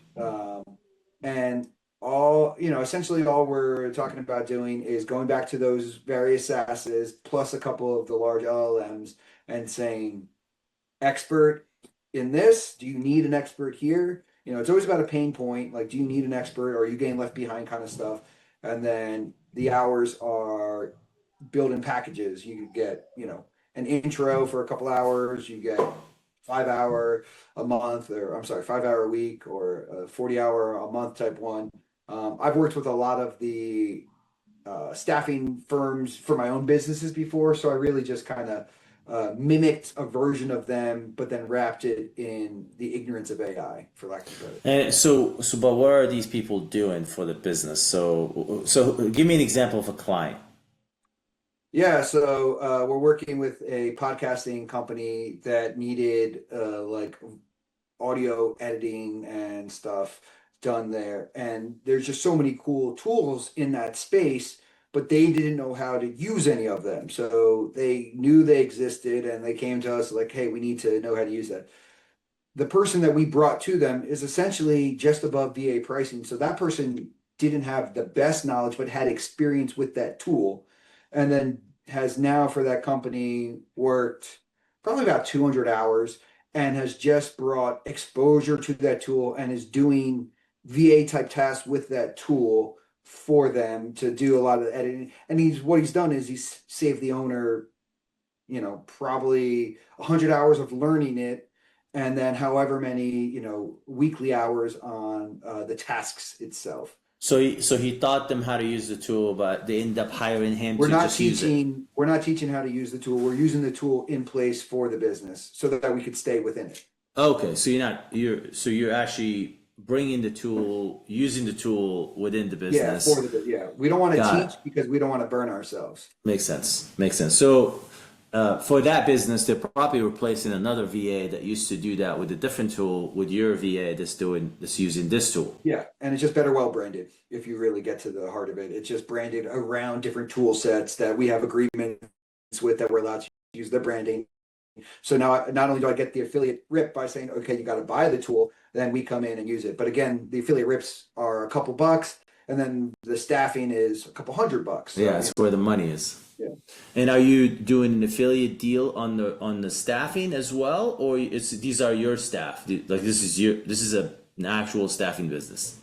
And all, you know, essentially all we're talking about doing is going back to those various SaaSes plus a couple of the large LLMs and saying, expert in this, do you need an expert here? You know, it's always about a pain point, like, do you need an expert or are you getting left behind kind of stuff? And then the hours are built in packages. You get, you know, an intro for a couple hours, you get 5 hour a month, or I'm sorry, 5 hour a week, or a 40 hour a month type one. I've worked with a lot of the staffing firms for my own businesses before, so I really just kind of mimicked a version of them, but then wrapped it in the ignorance of AI, for lack of a better. And but what are these people doing for the business? So give me an example of a client. Yeah, so we're working with a podcasting company that needed like audio editing and stuff done there. And there's just so many cool tools in that space, but they didn't know how to use any of them. So they knew they existed and they came to us like, hey, we need to know how to use that. The person that we brought to them is essentially just above VA pricing. So that person didn't have the best knowledge, but had experience with that tool. And then has now for that company worked probably about 200 hours and has just brought exposure to that tool and is doing VA type tasks with that tool for them to do a lot of the editing. And what he's done is he's saved the owner, you know, probably 100 hours of learning it, and then however many, you know, weekly hours on the tasks itself. So he taught them how to use the tool, but they end up hiring him to just use it. We're not teaching how to use the tool. We're using the tool in place for the business so that we could stay within it. Okay, so you're actually bringing the tool, using the tool within the business. We don't want to teach because we don't want to burn ourselves. Makes sense. So for that business, they're probably replacing another VA that used to do that with a different tool with your VA that's using this tool. Yeah, and it's just better well branded. If you really get to the heart of it, it's just branded around different tool sets that we have agreements with that we're allowed to use the branding. So now not only do I get the affiliate rip by saying, okay, you got to buy the tool, then we come in and use it. But again, the affiliate rips are a couple bucks, and then the staffing is a couple $100. So, yeah, that's where the money is. Yeah. And are you doing an affiliate deal on the staffing as well, or these are your staff? Like this is an actual staffing business?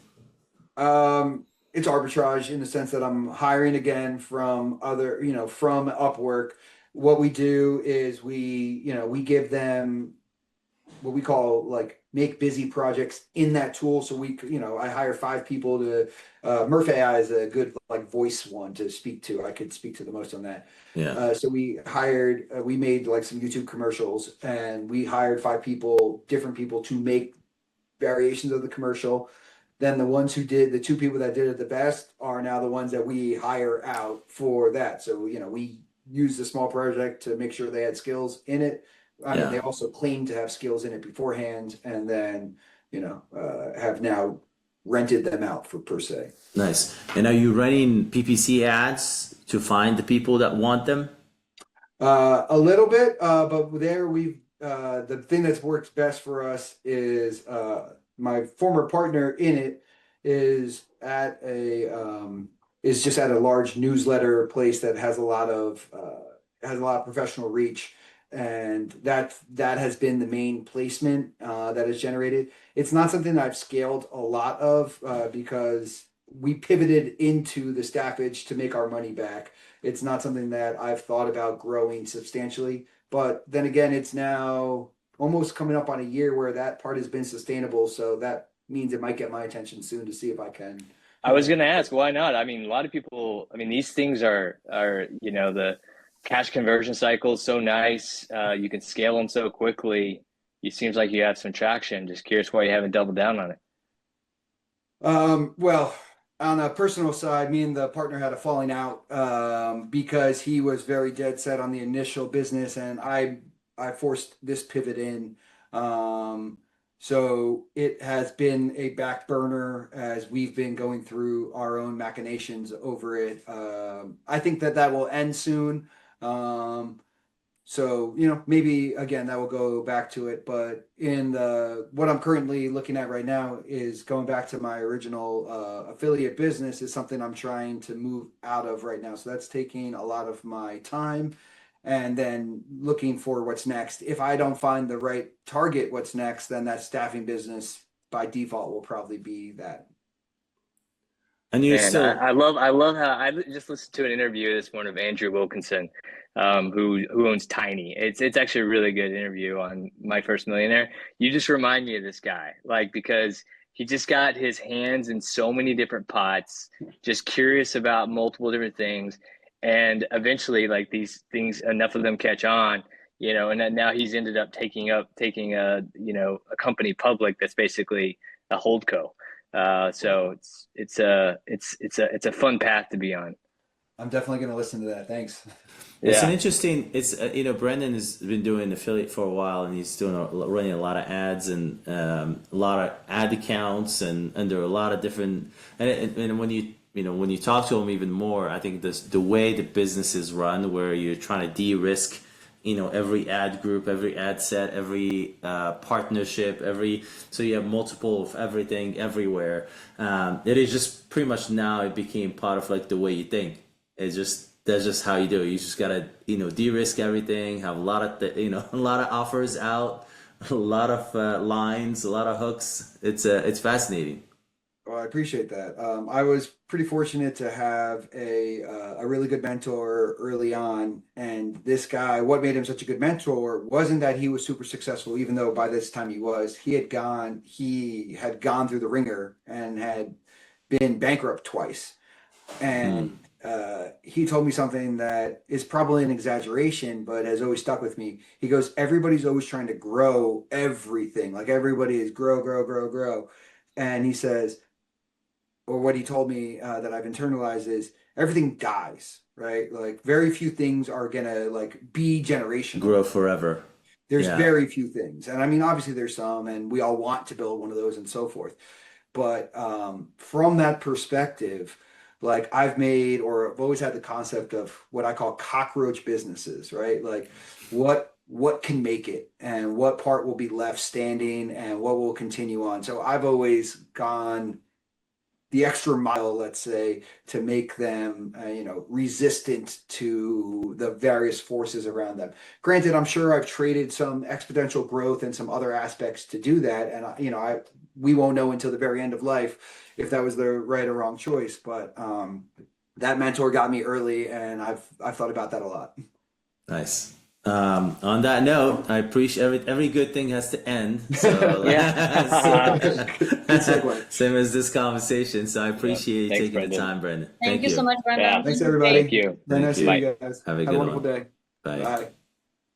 It's arbitrage in the sense that I'm hiring again from from Upwork. What we do is we give them what we call like make busy projects in that tool. So I hire 5 people to Murph AI is a good like voice one to speak to. I could speak to the most on that. Yeah. So we made like some YouTube commercials, and we hired 5 people, different people, to make variations of the commercial. Then the 2 people that did it the best are now the ones that we hire out for that. So we used a small project to make sure they had skills in it. I mean, they also claimed to have skills in it beforehand, and then have now rented them out for per se. Nice. And are you running PPC ads to find the people that want them? A little bit, but there the thing that's worked best for us is my former partner in it is just at a large newsletter place that has a lot of professional reach. And that has been the main placement that is generated. It's not something that I've scaled a lot of because we pivoted into the staffage to make our money back. It's not something that I've thought about growing substantially, But then again, it's now almost coming up on a year where that part has been sustainable. So that means it might get my attention soon to see if I can. I was going to ask, why not? I mean, a lot of people, I mean, these things are, the cash conversion cycle is so nice. You can scale them so quickly. It seems like you have some traction. Just curious why you haven't doubled down on it. Well, on a personal side, me and the partner had a falling out because he was very dead set on the initial business, and I forced this pivot in. So it has been a back burner as we've been going through our own machinations over it. I think that will end soon. So, maybe again, that will go back to it. But what I'm currently looking at right now is going back to my original affiliate business is something I'm trying to move out of right now. So that's taking a lot of my time, and then looking for what's next. If I don't find the right target, what's next, then that staffing business by default will probably be that. And you're And still, I love how I just listened to an interview this morning of Andrew Wilkinson, who owns Tiny. It's actually a really good interview on My First Millionaire. You just remind me of this guy, like, because he just got his hands in so many different pots, just curious about multiple different things, and eventually, like, these things, enough of them catch on, and then now he's ended up taking a company public that's basically a holdco. So it's a fun path to be on. I'm definitely going to listen to that. Thanks. it's an Yeah. interesting, Brendan has been doing affiliate for a while, and he's running a lot of ads and a lot of ad accounts, and there are a lot of different, and when you talk to him even more, I think the way the business is run, where you're trying to de-risk every ad group, every ad set, every partnership, so you have multiple of everything everywhere. It is just pretty much now it became part of like the way you think. That's just how you do it. You just gotta de-risk everything, have a lot of a lot of offers out, a lot of lines, a lot of hooks. It's fascinating. Well, I appreciate that. I was pretty fortunate to have a really good mentor early on, and this guy, what made him such a good mentor wasn't that he was super successful, even though by this time he was. He had gone through the ringer and had been bankrupt twice, and he told me something that is probably an exaggeration, but has always stuck with me. He goes, "Everybody's always trying to grow everything, like everybody is grow, grow, grow, grow," and he says, or what he told me that I've internalized is everything dies, right? Like very few things are gonna like be generational. Grow forever. There's Yeah. very few things. And I mean, obviously there's some, and we all want to build one of those and so forth. But from that perspective, like I've always had the concept of what I call cockroach businesses, right? Like what can make it, and what part will be left standing, and what will continue on. So I've always gone the extra mile, let's say, to make them, resistant to the various forces around them. Granted, I'm sure I've traded some exponential growth and some other aspects to do that, and we won't know until the very end of life if that was the right or wrong choice. But that mentor got me early, and I've thought about that a lot. Nice. On that note, I appreciate every good thing has to end. So, Yeah. Good segue. same as this conversation. So I appreciate you Thanks, taking Brendan. the time, Brendan. Thank you so much, Brendan. Yeah. Thanks, everybody. Thank you. Very nice to you. see you guys. Have a Have good a wonderful one. day. Bye. Bye.